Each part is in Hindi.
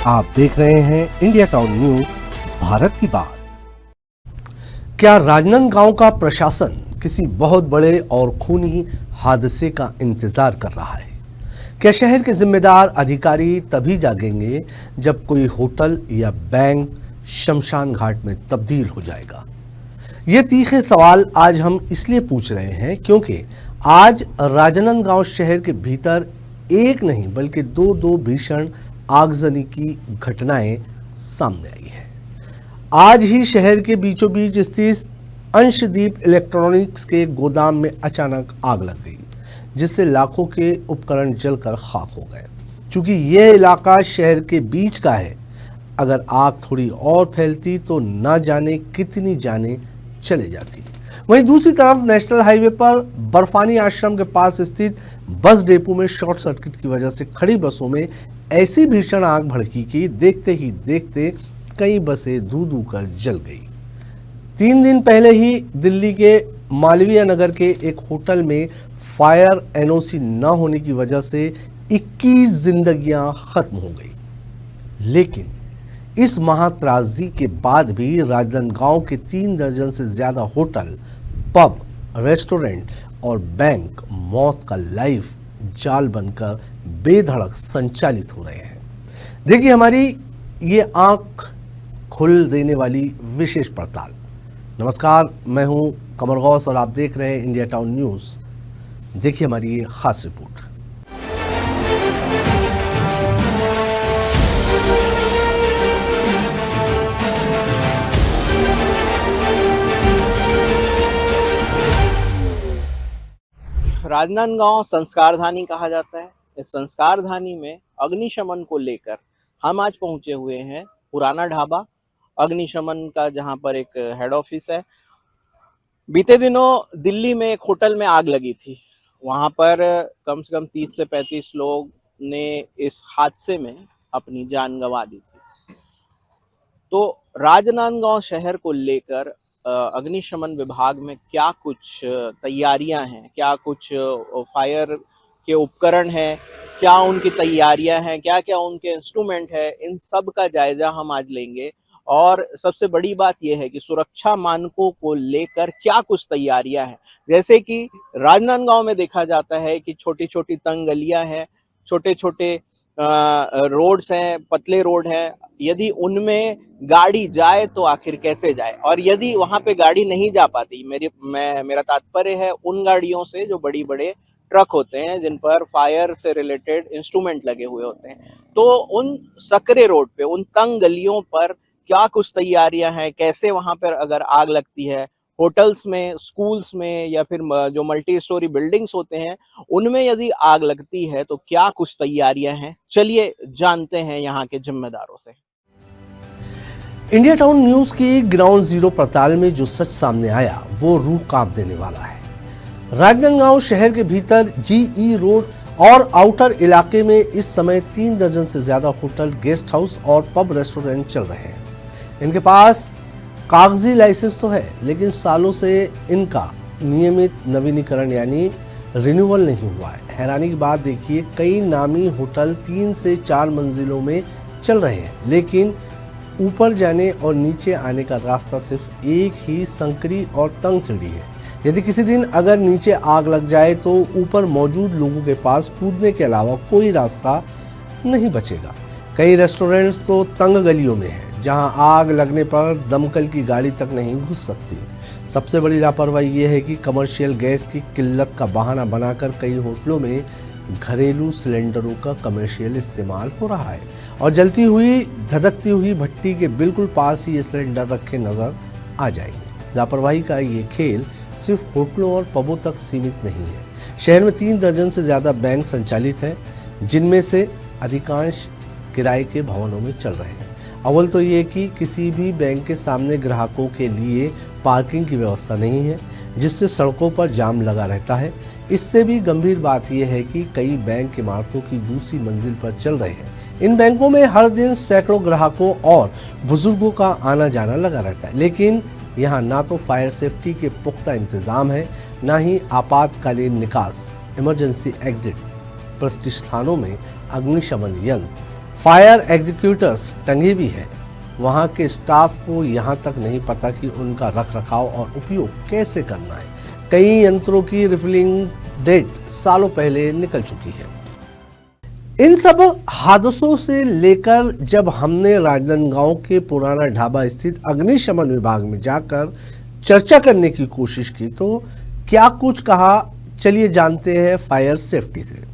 आप देख रहे हैं इंडिया टाउन न्यूज, भारत की बात। क्या राजनांदगांव का प्रशासन किसी बहुत बड़े और खूनी हादसे का इंतजार कर रहा है? क्या शहर के जिम्मेदार अधिकारी तभी जागेंगे जब कोई होटल या बैंक शमशान घाट में तब्दील हो जाएगा? ये तीखे सवाल आज हम इसलिए पूछ रहे हैं क्योंकि आज राजनांदगांव शहर के भीतर एक नहीं बल्कि दो भीषण आगजनी की घटनाएं सामने आई है। आज ही शहर के बीचों बीच स्थित अंशदीप इलेक्ट्रॉनिक्स के गोदाम में अचानक आग लग गई, जिससे लाखों के उपकरण जलकर खाक हो गए। क्योंकि यह इलाका शहर के बीच का है, अगर आग थोड़ी और फैलती तो ना जाने कितनी जानें चले जाती। वहीं दूसरी तरफ नेशनल हाईवे पर बर्फानी आश्रम के पास स्थित बस डिपो में शॉर्ट सर्किट की वजह से खड़ी बसों में ऐसी भीषण आग भड़की कि देखते ही देखते कई बसें धू कर जल गई। 3 दिन पहले ही दिल्ली के मालवीय नगर के एक होटल में फायर एनओसी न होने की वजह से 21 जिंदगियां खत्म हो गई। लेकिन इस महात्रासदी के बाद भी राजनांदगांव के 3 दर्जन से ज्यादा होटल, पब, रेस्टोरेंट और बैंक मौत का लाइव जाल बनकर बेधड़क संचालित हो रहे हैं। देखिए हमारी ये आंख खोल देने वाली विशेष पड़ताल। नमस्कार, मैं हूं कमर गौस और आप देख रहे हैं इंडिया टाउन न्यूज। देखिए हमारी ये खास रिपोर्ट। राजनांदगांव संस्कारधानी कहा जाता है। इस संस्कारधानी में अग्निशमन को लेकर हम आज पहुंचे हुए हैं पुराना ढाबा अग्निशमन का, जहां पर एक हेड ऑफिस है। बीते दिनों दिल्ली में एक होटल में आग लगी थी। वहां पर कम से कम 30 से 35 लोग ने इस हादसे में अपनी जान गंवा दी थी। तो राजनांदगांव शहर को लेकर अग्निशमन विभाग में क्या कुछ तैयारियां हैं, क्या कुछ फायर के उपकरण हैं, क्या उनकी तैयारियां हैं, क्या क्या उनके इंस्ट्रूमेंट है, इन सब का जायजा हम आज लेंगे। और सबसे बड़ी बात यह है कि सुरक्षा मानकों को लेकर क्या कुछ तैयारियां हैं। जैसे कि राजनांदगांव में देखा जाता है कि छोटी छोटी तंग गलियां हैं, छोटे छोटे रोड्स हैं, पतले रोड हैं। यदि उनमें गाड़ी जाए तो आखिर कैसे जाए, और यदि वहां पे गाड़ी नहीं जा पाती, मेरा तात्पर्य है उन गाड़ियों से जो बड़ी बड़े ट्रक होते हैं जिन पर फायर से रिलेटेड इंस्ट्रूमेंट लगे हुए होते हैं, तो उन सकरे रोड पे, उन तंग गलियों पर क्या कुछ तैयारियां हैं, कैसे वहां पर अगर आग लगती है, होटल्स में, स्कूल्स में या फिर जो मल्टी स्टोरी बिल्डिंग्स होते हैं उनमें यदि आग लगती है तो क्या कुछ तैयारियां हैं। चलिए जानते हैं यहाँ के जिम्मेदारों से। इंडिया टाउन न्यूज की ग्राउंड जीरो पड़ताल में जो सच सामने आया वो रूह कांप देने वाला है। राजनांदगांव शहर के भीतर जीई रोड और आउटर इलाके में इस समय 3 दर्जन से ज्यादा होटल, गेस्ट हाउस और पब रेस्टोरेंट चल रहे हैं। इनके पास कागजी लाइसेंस तो है, लेकिन सालों से इनका नियमित नवीनीकरण यानी रिन्यूअल नहीं हुआ है। हैरानी की बात देखिए, कई नामी होटल 3 से 4 मंजिलों में चल रहे हैं, लेकिन ऊपर जाने और नीचे आने का रास्ता सिर्फ एक ही संकरी और तंग सीढ़ी है। यदि किसी दिन अगर नीचे आग लग जाए तो ऊपर मौजूद लोगों के पास कूदने के अलावा कोई रास्ता नहीं बचेगा। कई रेस्टोरेंट्स तो तंग गलियों में हैं, जहां आग लगने पर दमकल की गाड़ी तक नहीं घुस सकती। सबसे बड़ी लापरवाही ये है कि कमर्शियल गैस की किल्लत का बहाना बनाकर कई होटलों में घरेलू सिलेंडरों का कमर्शियल इस्तेमाल हो रहा है और जलती हुई धधकती हुई भट्टी के बिल्कुल पास ही ये सिलेंडर रखे नजर आ जाएंगे। लापरवाही का ये खेल सिर्फ होटलों और पबों तक सीमित नहीं है। शहर में 3 दर्जन से ज्यादा बैंक संचालित हैं, जिनमें से अधिकांश किराए के भवनों में चल रहे हैं। अव्वल तो ये कि किसी भी बैंक के सामने ग्राहकों के लिए पार्किंग की व्यवस्था नहीं है, जिससे सड़कों पर जाम लगा रहता है। इससे भी गंभीर बात यह है कि कई बैंक इमारतों की दूसरी मंजिल पर चल रहे हैं। इन बैंकों में हर दिन सैकड़ों ग्राहकों और बुजुर्गों का आना जाना लगा रहता है, लेकिन यहाँ ना तो फायर सेफ्टी के पुख्ता इंतजाम है, ना ही आपातकालीन निकास, इमरजेंसी एग्जिट। प्रतिष्ठानों में अग्निशमन यंत्र, फायर एग्जीक्यूटर्स टंगे भी हैं। वहां के स्टाफ को यहां तक नहीं पता कि उनका रखरखाव और उपयोग कैसे करना है। कई यंत्रों की रिफिलिंग डेट सालों पहले निकल चुकी है। इन सब हादसों से लेकर जब हमने राजनांदगांव के पुराना ढाबा स्थित अग्निशमन विभाग में जाकर चर्चा करने की कोशिश की तो क्या कुछ कहा, चलिए जानते हैं फायर सेफ्टी से।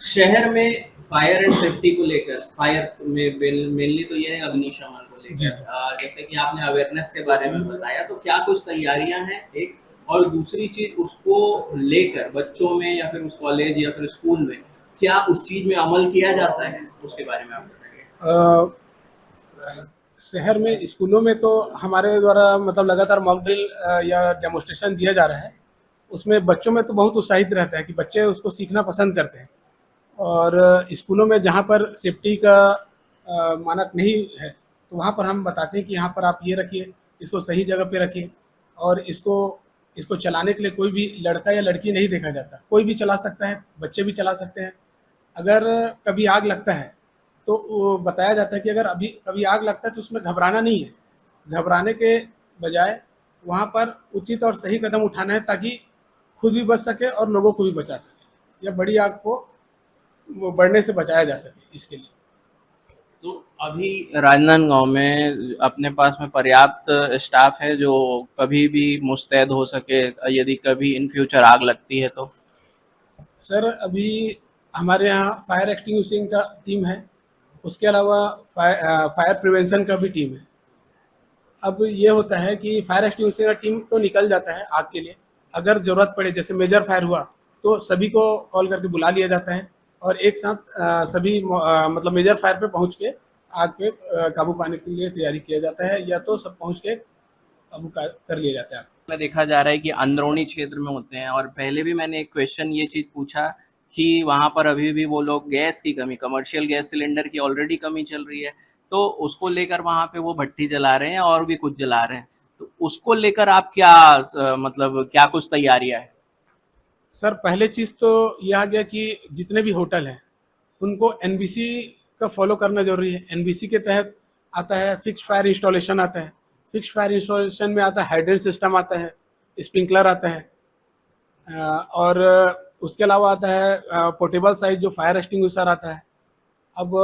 शहर में फायर एंड सेफ्टी को लेकर, फायर में मेनली तो ये है अग्निशमन को लेकर, जैसे कि आपने अवेयरनेस के बारे में बताया, तो क्या कुछ तैयारियां हैं एक, और दूसरी चीज उसको लेकर बच्चों में या फिर उस कॉलेज या फिर स्कूल में क्या उस चीज में अमल किया जाता है, उसके बारे में आप बताइए। शहर में स्कूलों में तो हमारे द्वारा मतलब लगातार मॉक ड्रिल या डेमोस्ट्रेशन दिया जा रहा है। उसमें बच्चों में तो बहुत उत्साहित रहता है कि बच्चे उसको सीखना पसंद करते हैं। और स्कूलों में जहाँ पर सेफ्टी का मानक नहीं है तो वहाँ पर हम बताते हैं कि यहाँ पर आप ये रखिए, इसको सही जगह पे रखिए, और इसको चलाने के लिए कोई भी लड़का या लड़की नहीं देखा जाता, कोई भी चला सकता है, बच्चे भी चला सकते हैं। अगर कभी आग लगता है तो वो बताया जाता है कि अगर अभी कभी आग लगता है तो उसमें घबराना नहीं है, घबराने के बजाय वहाँ पर उचित और सही कदम उठाना है ताकि खुद भी बच सके और लोगों को भी बचा सके, या बड़ी आग को बढ़ने से बचाया जा सके इसके लिए। तो अभी राजनांदगांव में अपने पास में पर्याप्त स्टाफ है जो कभी भी मुस्तैद हो सके यदि कभी इन फ्यूचर आग लगती है तो? सर अभी हमारे यहाँ फायर एक्सटिंग्विशिंग का टीम है, उसके अलावा फायर प्रिवेंशन का भी टीम है। अब ये होता है कि फायर एक्सटिंग्विशिंग का टीम तो निकल जाता है आग के लिए, अगर ज़रूरत पड़े जैसे मेजर फायर हुआ तो सभी को कॉल करके बुला लिया जाता है और एक साथ सभी मतलब मेजर फायर पे पहुंच के आग पे काबू पाने के लिए तैयारी किया जाता है, या तो सब पहुंच के काबू कर लिया जाता है। में देखा जा रहा है कि अंदरूनी क्षेत्र में होते हैं, और पहले भी मैंने एक क्वेश्चन ये चीज़ पूछा कि वहाँ पर अभी भी वो लोग गैस की कमी, कमर्शियल गैस सिलेंडर की ऑलरेडी कमी चल रही है, तो उसको लेकर वहाँ पे वो भट्टी जला रहे हैं और भी कुछ जला रहे हैं, तो उसको लेकर आप क्या मतलब क्या कुछ तैयारियां है? सर पहले चीज़ तो ये आ गया कि जितने भी होटल हैं उनको एनबीसी का फॉलो करना जरूरी है। एनबीसी के तहत आता है फिक्स फायर इंस्टॉलेशन, आता है फिक्स फायर इंस्टॉलेशन में आता है हाइड्रेंट सिस्टम, आता है स्प्रिंकलर, आता है और उसके अलावा आता है पोर्टेबल साइज जो फायर एक्सटिंग्विशर आता है। अब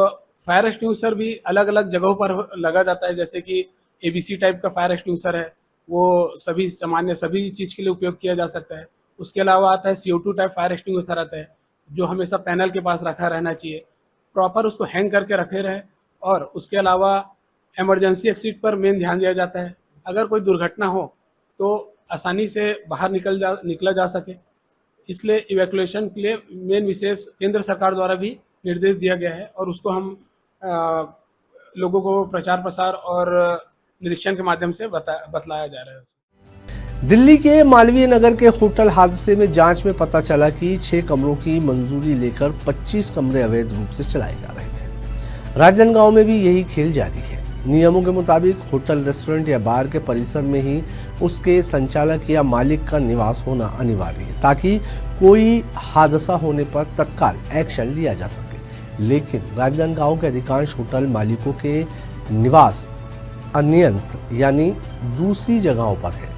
फायर एक्सटिंग्विशर भी अलग अलग जगहों पर लगा जाता है, जैसे कि एबीसी टाइप का फायर एक्सटिंग्विशर है, वो सभी सामान्य सभी चीज़ के लिए उपयोग किया जा सकता है। उसके अलावा आता है CO2 टाइप फायर एक्सटिंग्विशर आता है, जो हमेशा पैनल के पास रखा रहना चाहिए, प्रॉपर उसको हैंग करके रखे रहे। और उसके अलावा इमरजेंसी एक्सिट पर मेन ध्यान दिया जाता है, अगर कोई दुर्घटना हो तो आसानी से बाहर निकला जा सके, इसलिए इवैक्यूएशन के लिए मेन विशेष केंद्र सरकार द्वारा भी निर्देश दिया गया है, और उसको हम लोगों को प्रचार प्रसार और निरीक्षण के माध्यम से बतलाया जा रहा है। दिल्ली के मालवीय नगर के होटल हादसे में जांच में पता चला कि 6 कमरों की मंजूरी लेकर 25 कमरे अवैध रूप से चलाए जा रहे थे। राजनांदगांव में भी यही खेल जारी है। नियमों के मुताबिक होटल, रेस्टोरेंट या बार के परिसर में ही उसके संचालक या मालिक का निवास होना अनिवार्य है, ताकि कोई हादसा होने पर तत्काल एक्शन लिया जा सके। लेकिन राजनांदगांव के अधिकांश होटल मालिकों के निवास अन्यंत यानी दूसरी जगहों पर है।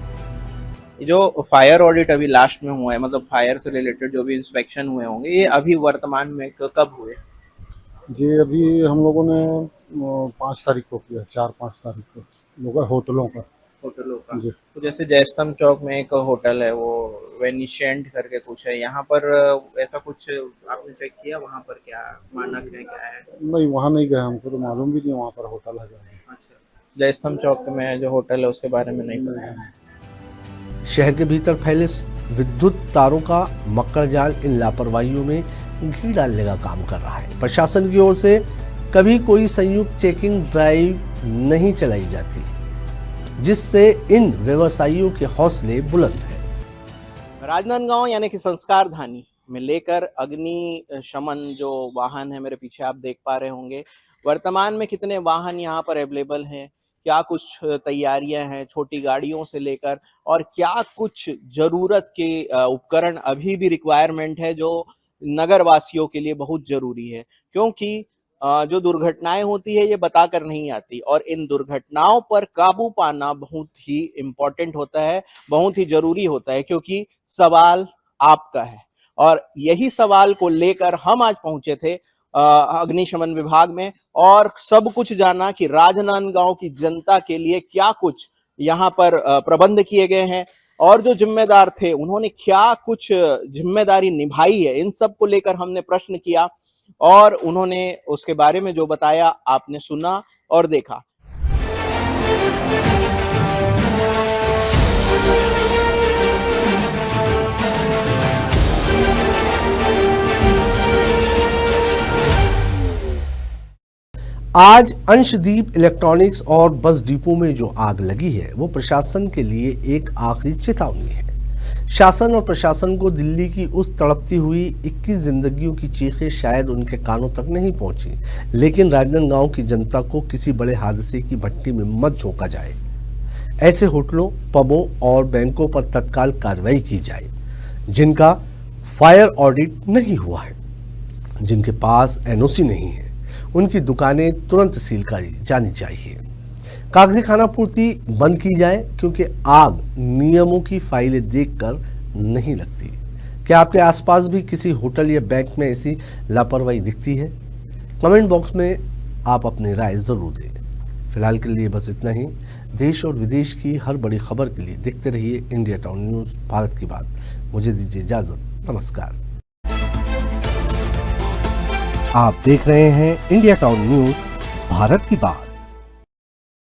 जो फायर ऑडिट अभी लास्ट में हुआ है, मतलब फायर से रिलेटेड जो भी इंस्पेक्शन हुए होंगे, ये अभी वर्तमान में कब हुए? जी अभी हम लोगों ने 5 तारीख को किया, 4-5 तारीख को लोग होटलों का। जी तो जैसे जयस्तंभ चौक में एक होटल है, वो वेनिशेंट करके कुछ है, यहाँ पर ऐसा कुछ आपने चेक किया? वहाँ पर क्या मानक है, क्या है? नहीं, वहाँ नहीं गए, हमको तो मालूम भी नहीं वहाँ पर होटल है। अच्छा, जयस्तंभ चौक में जो होटल है उसके बारे में नहीं पता। शहर के भीतर फैले विद्युत तारों का मकर जाल इन लापरवाहियों में घी डालने का काम कर रहा है। प्रशासन की ओर से कभी कोई संयुक्त चेकिंग ड्राइव नहीं चलाई जाती, जिससे इन व्यवसायियों के हौसले बुलंद हैं। राजनांदगांव यानी कि संस्कार धानी में लेकर अग्निशमन जो वाहन है, मेरे पीछे आप देख पा रहे होंगे, वर्तमान में कितने वाहन यहाँ पर अवेलेबल हैं, क्या कुछ तैयारियां हैं छोटी गाड़ियों से लेकर, और क्या कुछ जरूरत के उपकरण अभी भी रिक्वायरमेंट है जो नगर वासियों के लिए बहुत जरूरी है। क्योंकि जो दुर्घटनाएं होती है ये बताकर नहीं आती, और इन दुर्घटनाओं पर काबू पाना बहुत ही इम्पोर्टेंट होता है, बहुत ही जरूरी होता है, क्योंकि सवाल आपका है। और यही सवाल को लेकर हम आज पहुंचे थे अग्निशमन विभाग में, और सब कुछ जाना कि राजनांदगांव की जनता के लिए क्या कुछ यहाँ पर प्रबंध किए गए हैं, और जो जिम्मेदार थे उन्होंने क्या कुछ जिम्मेदारी निभाई है। इन सब को लेकर हमने प्रश्न किया, और उन्होंने उसके बारे में जो बताया आपने सुना और देखा। आज अंशदीप इलेक्ट्रॉनिक्स और बस डिपो में जो आग लगी है वो प्रशासन के लिए एक आखिरी चेतावनी है। शासन और प्रशासन को दिल्ली की उस तड़पती हुई 21 जिंदगियों की चीखें शायद उनके कानों तक नहीं पहुंची, लेकिन राजनांदगांव की जनता को किसी बड़े हादसे की भट्टी में मत झोंका जाए। ऐसे होटलों, पबों और बैंकों पर तत्काल कार्रवाई की जाए जिनका फायर ऑडिट नहीं हुआ है, जिनके पास एनओसी नहीं है, उनकी दुकानें तुरंत सील करी जानी चाहिए। कागजी खानापूर्ति बंद की जाए, क्योंकि आग नियमों की फाइलें देखकर नहीं लगती। क्या आपके आसपास भी किसी होटल या बैंक में ऐसी लापरवाही दिखती है? कमेंट बॉक्स में आप अपनी राय जरूर दें। फिलहाल के लिए बस इतना ही। देश और विदेश की हर बड़ी खबर के लिए देखते रहिए इंडिया टाउन न्यूज़ भारत की बात। मुझे दीजिए इजाजत। नमस्कार। आप देख रहे हैं इंडिया टाउन न्यूज़ भारत की बात।